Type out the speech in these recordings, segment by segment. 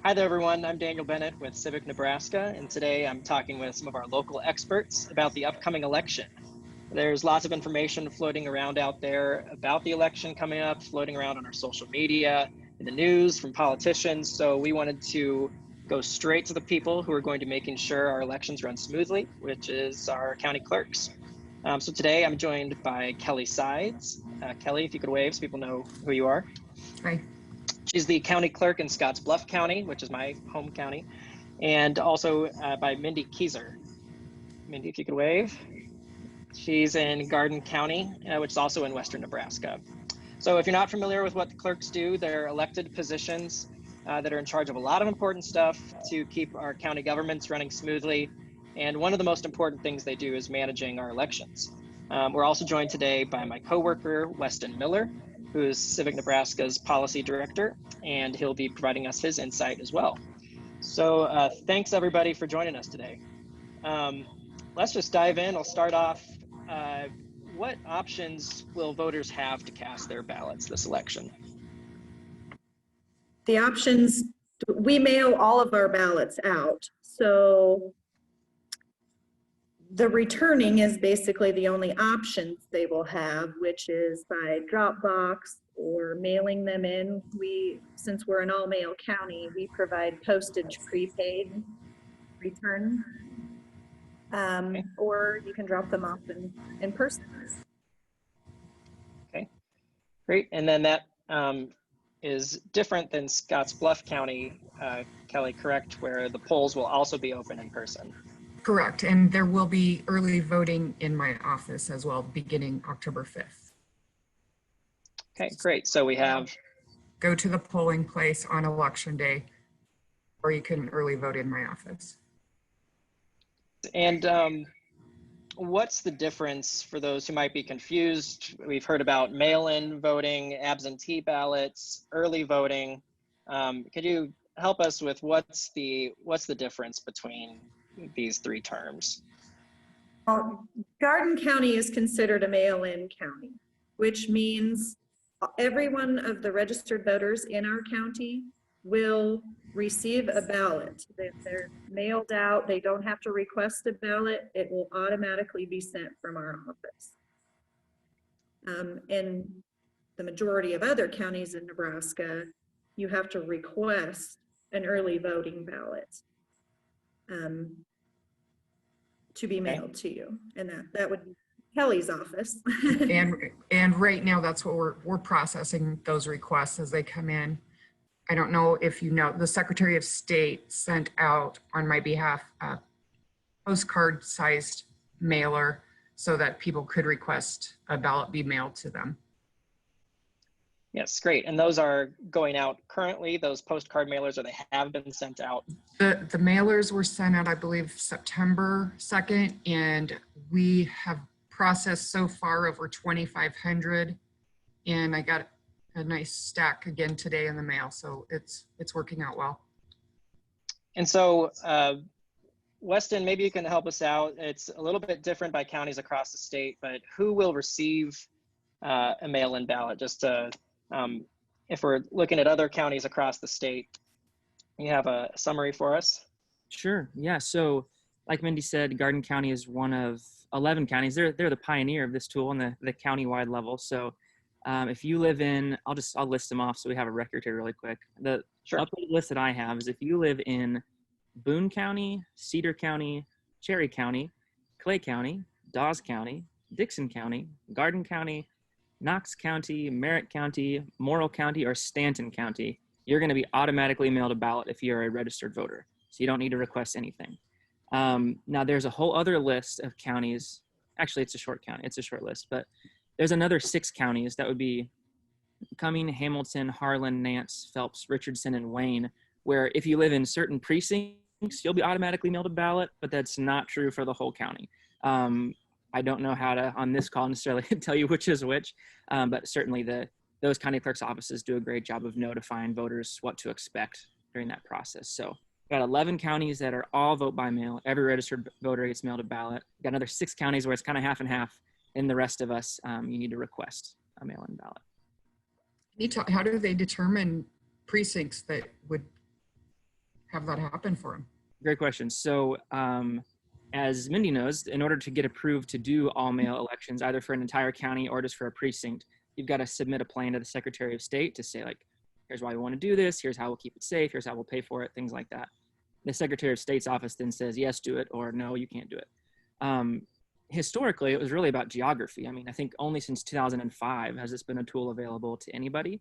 Hi there, everyone. I'm Daniel Bennett with Civic, Nebraska, and today I'm talking with some of our local experts about the upcoming election. There's lots of information floating around out there about the election coming up, floating around on our social media, in the news, from politicians. So we wanted to go straight to the people who are going to making sure our elections run smoothly, which is our county clerks. So today I'm joined by Kelly Sides. Kelly, if you could wave so people know who you are. Hi. She's the county clerk in Bluff County, which is my home county, and also by Mindy Kezar. Mindy, if you could wave. She's in Garden County, which is also in western Nebraska. So if you're not familiar with what the clerks do, they're elected positions that are in charge of a lot of important stuff to keep our county governments running smoothly. And one of the most important things they do is managing our elections. We're also joined today by my coworker, Westin Miller, who is Civic Nebraska's policy director, and he'll be providing us his insight as well. So thanks everybody for joining us today. Let's just dive in. I'll start off. What options will voters have to cast their ballots this election? The options, we mail all of our ballots out. So the returning is basically the only options they will have, which is by drop box or mailing them in. Since we're an all mail county, we provide postage prepaid return. Okay. Or you can drop them off in person. Okay, great. And then that is different than Bluff County, Kelly, correct, where the polls will also be open in person. Correct, and there will be early voting in my office as well, beginning October 5th. Okay, great. So we have... Go to the polling place on election day, or you can early vote in my office. And what's the difference for those who might be confused? We've heard about mail-in voting, absentee ballots, early voting. Could you help us with what's the difference between these three terms? Garden County is considered a mail-in county, which means every one of the registered voters in our county will receive a ballot. They're mailed out. They don't have to request a ballot. It will automatically be sent from our office. In the majority of other counties in Nebraska, you have to request an early voting ballot to be mailed to you, and that would be Kelly's office. and right now that's what we're processing, those requests as they come in. I don't know if you know, the Secretary of State sent out on my behalf a postcard sized mailer so that people could request a ballot be mailed to them. Yes, great. And those are going out currently, those postcard mailers, or they have been sent out? The mailers were sent out, I believe, September 2nd, and we have processed so far over 2,500, and I got a nice stack again today in the mail, so it's working out well. And so Westin, maybe you can help us out. It's a little bit different by counties across the state, but who will receive a mail-in ballot? Just to, if we're looking at other counties across the state, you have a summary for us? Sure, yeah. So like Mindy said, Garden County is one of 11 counties. They're the pioneer of this tool on the county-wide level. So if you live in, I'll list them off so we have a record here really quick. The updated list that I have is if you live in Boone County, Cedar County, Cherry County, Clay County, Dawes County, Dixon County, Garden County, Knox County, Merritt County, Morrill County, or Stanton County, you're going to be automatically mailed a ballot if you're a registered voter. So you don't need to request anything. Now there's a whole other list of counties. Actually, it's a short list, but there's another 6 counties that would be Cumming, Hamilton, Harlan, Nance, Phelps, Richardson, and Wayne, where if you live in certain precincts, you'll be automatically mailed a ballot, but that's not true for the whole county. I don't know how to, on this call, necessarily tell you which is which, but certainly those county clerk's offices do a great job of notifying voters what to expect during that process. So we've got 11 counties that are all vote by mail. Every registered voter gets mailed a ballot. We've got another 6 counties where it's kind of half and half. And the rest of us, you need to request a mail-in ballot. How do they determine precincts that would have that happen for them? Great question. So as Mindy knows, in order to get approved to do all mail elections, either for an entire county or just for a precinct, you've got to submit a plan to the Secretary of State to say, like, here's why we want to do this, here's how we'll keep it safe, here's how we'll pay for it, things like that. The Secretary of State's office then says, yes, do it, or no, you can't do it. Historically, it was really about geography. I mean, I think only since 2005 has this been a tool available to anybody.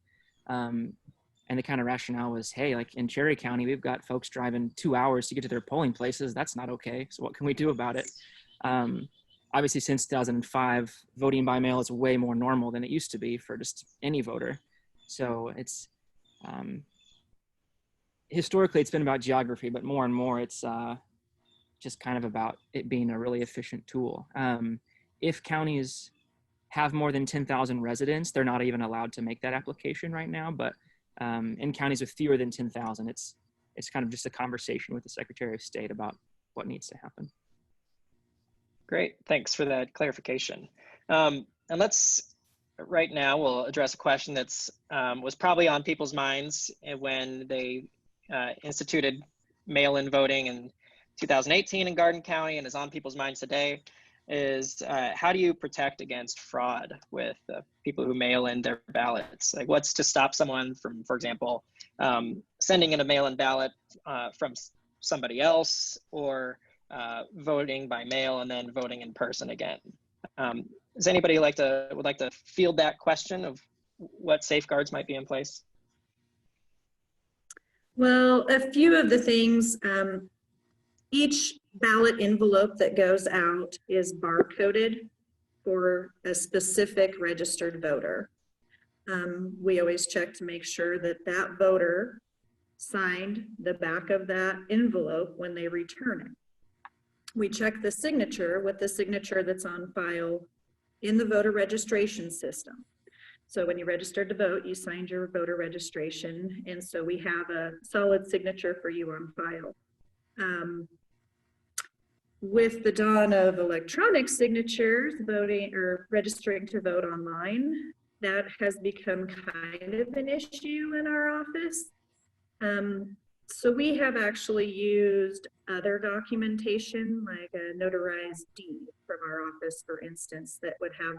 And the kind of rationale was, hey, like in Cherry County, we've got folks driving 2 hours to get to their polling places. That's not okay. So what can we do about it? Obviously, since 2005, voting by mail is way more normal than it used to be for just any voter. So it's historically, it's been about geography, but more and more it's just kind of about it being a really efficient tool. If counties have more than 10,000 residents, they're not even allowed to make that application right now. But in counties with fewer than 10,000, it's kind of just a conversation with the Secretary of State about what needs to happen. Great, thanks for that clarification. And right now we'll address a question that's was probably on people's minds when they instituted mail-in voting in 2018 in Garden County, and is on people's minds today, is how do you protect against fraud with people who mail in their ballots? Like, what's to stop someone from, for example, sending in a mail-in ballot from somebody else, or voting by mail and then voting in person again? Does anybody would like to field that question of what safeguards might be in place? Well, a few of the things, each ballot envelope that goes out is barcoded for a specific registered voter. We always check to make sure that that voter signed the back of that envelope when they return it. We check the signature with the signature that's on file in the voter registration system. So when you registered to vote, you signed your voter registration, and so we have a solid signature for you on file. With the dawn of electronic signatures, voting or registering to vote online, that has become kind of an issue in our office. So we have actually used other documentation, like a notarized deed from our office, for instance, that would have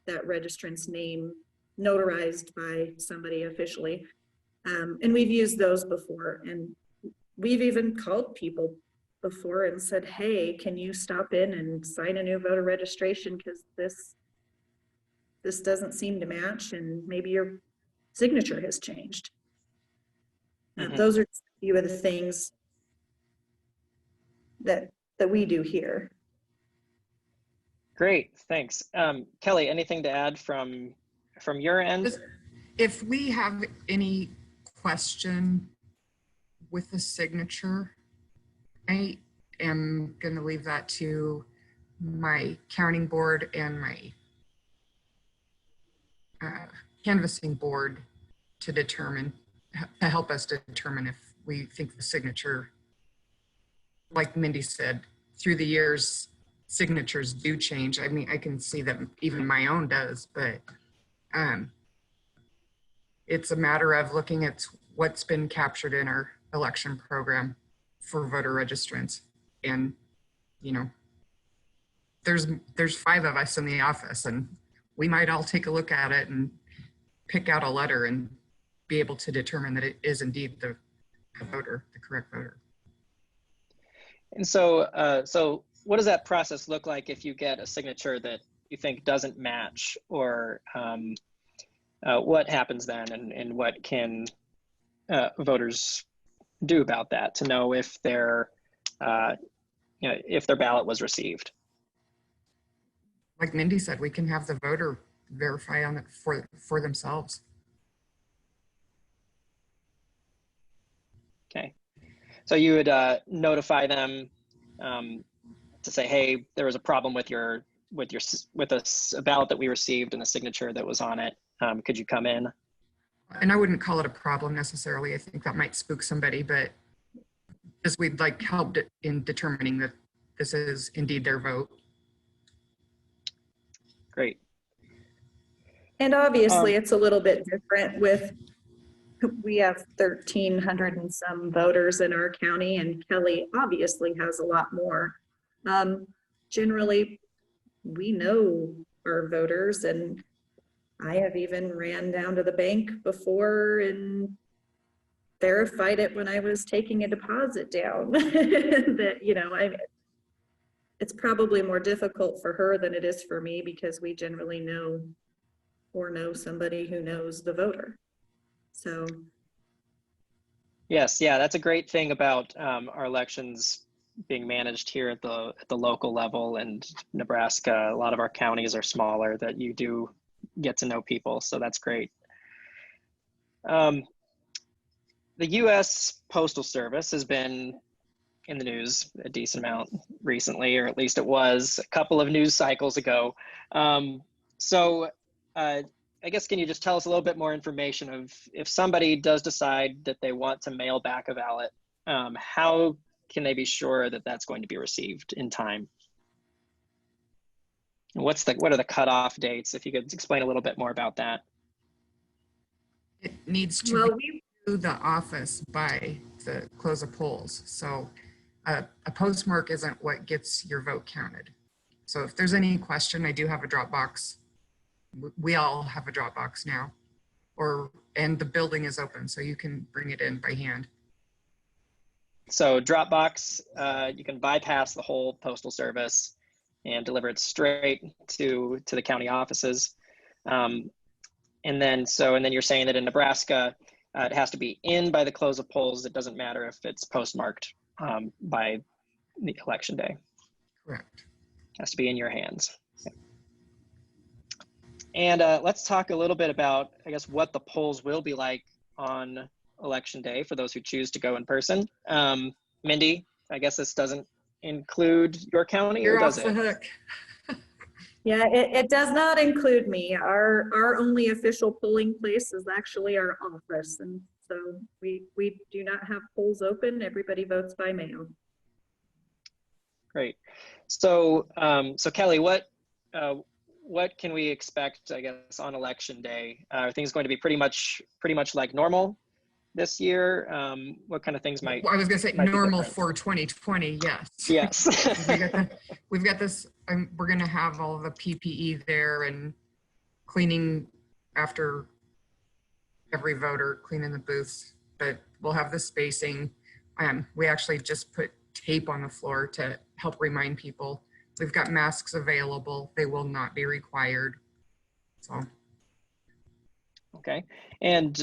that registrant's name notarized by somebody officially. And we've used those before, and we've even called people before and said, hey, can you stop in and sign a new voter registration, because this doesn't seem to match, and maybe your signature has changed. Those are a few of the things that we do here. Great, thanks. Kelly, anything to add from your end? If we have any question with the signature, I am going to leave that to my counting board and my canvassing board to determine, to help us determine if we think the signature, like Mindy said, through the years, signatures do change. I mean, I can see that even my own does, but it's a matter of looking at what's been captured in our election program for voter registrants. And, you know, there's 5 of us in the office, and we might all take a look at it and pick out a letter and be able to determine that it is indeed the voter, the correct voter. And so, so what does that process look like if you get a signature that you think doesn't match, or what happens then, and what can voters do about that to know if their if their ballot was received? Like Mindy said, we can have the voter verify on it for themselves. Okay, so you would notify them to say, hey, there was a problem with a ballot that we received and the signature that was on it. Could you come in? And I wouldn't call it a problem necessarily. I think that might spook somebody, but as we'd like helped in determining that this is indeed their vote. Great. And obviously it's a little bit different with we have 1,300 and some voters in our county, and Kelly obviously has a lot more. Generally, we know our voters, and I have even ran down to the bank before and verified it when I was taking a deposit down. That, you know, it's probably more difficult for her than it is for me, because we generally know or know somebody who knows the voter. So. Yes, yeah, that's a great thing about our elections being managed here at the local level. And Nebraska, a lot of our counties are smaller, that you do get to know people. So that's great. The U.S. Postal Service has been in the news a decent amount recently, or at least it was a couple of news cycles ago. I guess, can you just tell us a little bit more information of, if somebody does decide that they want to mail back a ballot, how can they be sure that that's going to be received in time? And what are the cutoff dates? If you could explain a little bit more about that. It needs to be to the office by the close of polls. So a postmark isn't what gets your vote counted. So if there's any question, I do have a drop box. We all have a drop box now, and the building is open, so you can bring it in by hand. So Dropbox, you can bypass the whole postal service and deliver it straight to the county offices. And then you're saying that in Nebraska, it has to be in by the close of polls. It doesn't matter if it's postmarked by the election day. Correct. It has to be in your hands. And let's talk a little bit about, I guess, what the polls will be like on election day for those who choose to go in person. Mindy, I guess this doesn't include your county, or does it? You're off the hook. Yeah, it does not include me. Our only official polling place is actually our office, and so we do not have polls open. Everybody votes by mail. Great. So Kelly, what can we expect, I guess, on election day? Are things going to be pretty much like normal this year? What kind of things might? Well, I was going to say normal for 2020. Yes. Yes. we've got this. We're going to have all the PPE there and cleaning after every voter, cleaning the booths. But we'll have the spacing. We actually just put tape on the floor to help remind people. We've got masks available. They will not be required. So. Okay. And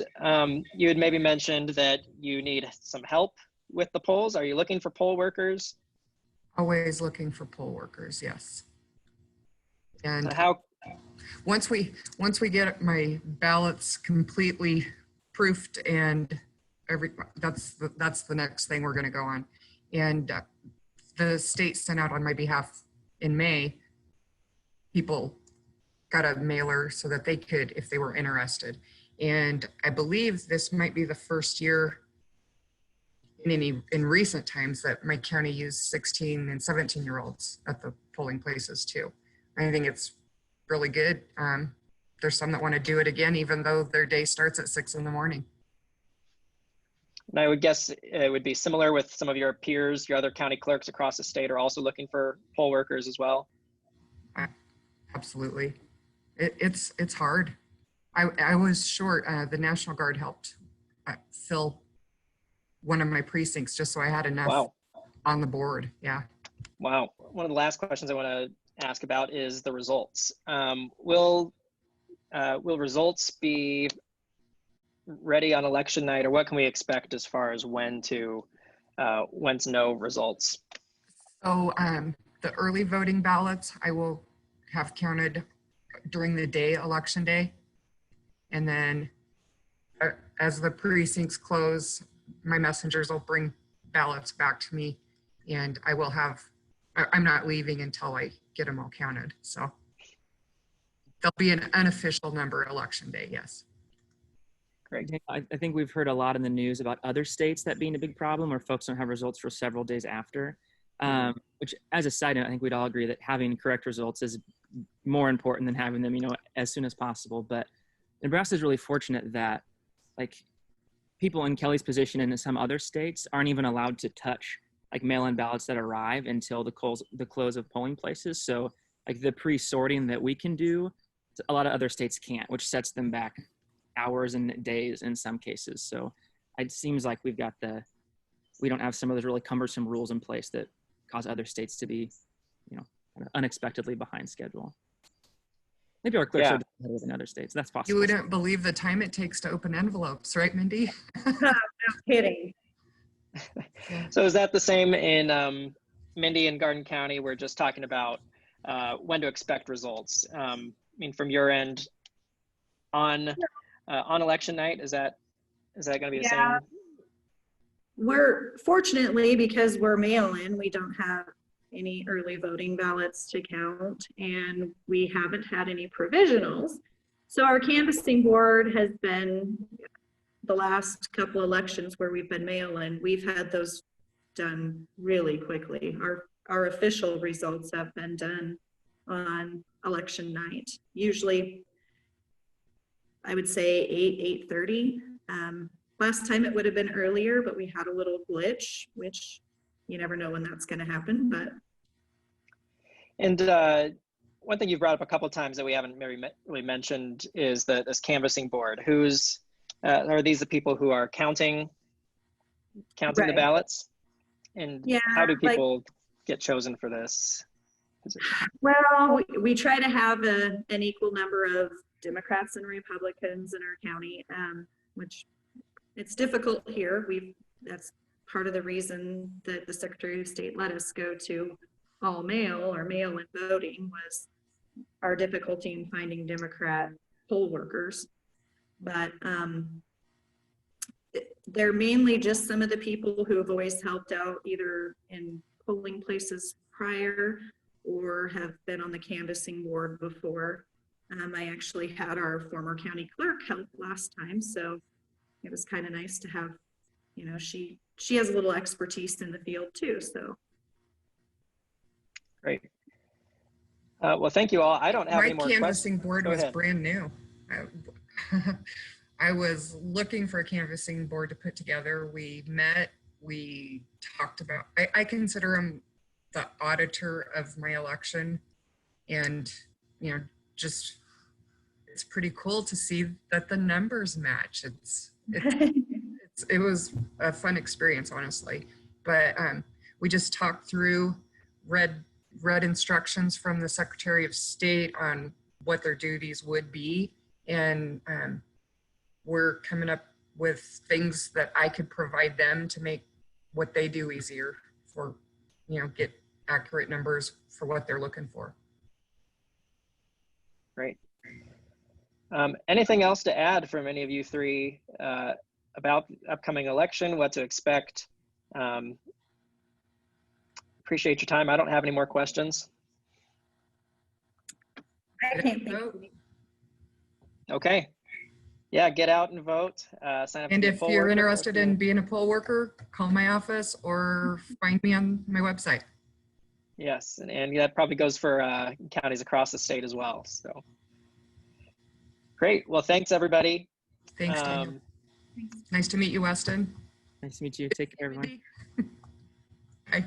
you had maybe mentioned that you need some help with the polls. Are you looking for poll workers? Always looking for poll workers, yes. And how? Once we get my ballots completely proofed and that's the next thing we're going to go on. And the state sent out on my behalf in May, people got a mailer so that they could, if they were interested. And I believe this might be the first year in recent times that my county used 16 and 17-year-olds at the polling places too. I think it's really good. There's some that want to do it again, even though their day starts at 6 in the morning. And I would guess it would be similar with some of your peers. Your other county clerks across the state are also looking for poll workers as well. Absolutely. It's hard. I was short. The National Guard helped fill one of my precincts just so I had enough on the board. Yeah. Wow. One of the last questions I want to ask about is the results. Will results be ready on election night, or what can we expect as far as when to know results? So the early voting ballots I will have counted during the day, election day. And then as the precincts close, my messengers will bring ballots back to me, and I will have, I'm not leaving until I get them all counted. So there'll be an unofficial number election day, yes. Great. I think we've heard a lot in the news about other states that being a big problem, where folks don't have results for several days after, which, as a side note, I think we'd all agree that having correct results is more important than having them, as soon as possible. But Nebraska is really fortunate that, like, people in Kelly's position and in some other states aren't even allowed to touch like mail-in ballots that arrive until the close of polling places. So like the pre-sorting that we can do, a lot of other states can't, which sets them back hours and days in some cases. So it seems like we don't have some of those really cumbersome rules in place that cause other states to be, kind of unexpectedly behind schedule. Maybe our clerks are better than other states. That's possible. You wouldn't believe the time it takes to open envelopes, right, Mindy? No kidding. So is that the same in Mindy and Garden County? We're just talking about when to expect results. I mean, from your end on election night, is that going to be the same? We're fortunately, because we're mail-in, we don't have any early voting ballots to count, and we haven't had any provisionals. So our canvassing board has been, the last couple elections where we've been mail-in, we've had those done really quickly. Our official results have been done on election night. Usually, I would say 8:30. Last time it would have been earlier, but we had a little glitch, which you never know when that's going to happen. But one thing you've brought up a couple of times that we haven't really mentioned is this canvassing board. Who's are these the people who are counting the ballots? And how do people get chosen for this position? Well, we try to have an equal number of Democrats and Republicans in our county, which it's difficult here. That's part of the reason that the Secretary of State let us go to all mail or mail-in voting was our difficulty in finding Democrat poll workers. But they're mainly just some of the people who have always helped out either in polling places prior or have been on the canvassing board before. I actually had our former county clerk help last time, so it was kind of nice to have, she has a little expertise in the field too, so. Great. Well, thank you all. I don't have any more questions. My canvassing board was brand new. I was looking for a canvassing board to put together. We met, we talked about, I consider him the auditor of my election, and, just, it's pretty cool to see that the numbers match. It was a fun experience, honestly. But we just talked through, read instructions from the Secretary of State on what their duties would be, and we're coming up with things that I could provide them to make what they do easier for, get accurate numbers for what they're looking for. Great. Anything else to add from any of you three about the upcoming election, what to expect? Appreciate your time. I don't have any more questions. I can't think of any. Okay. Yeah, get out and vote. Sign up. And if you're interested in being a poll worker, call my office or find me on my website. Yes, and that probably goes for counties across the state as well. So great. Well, thanks everybody. Thanks, Daniel. Nice to meet you, Westin. Nice to meet you. Take care, everyone. Bye.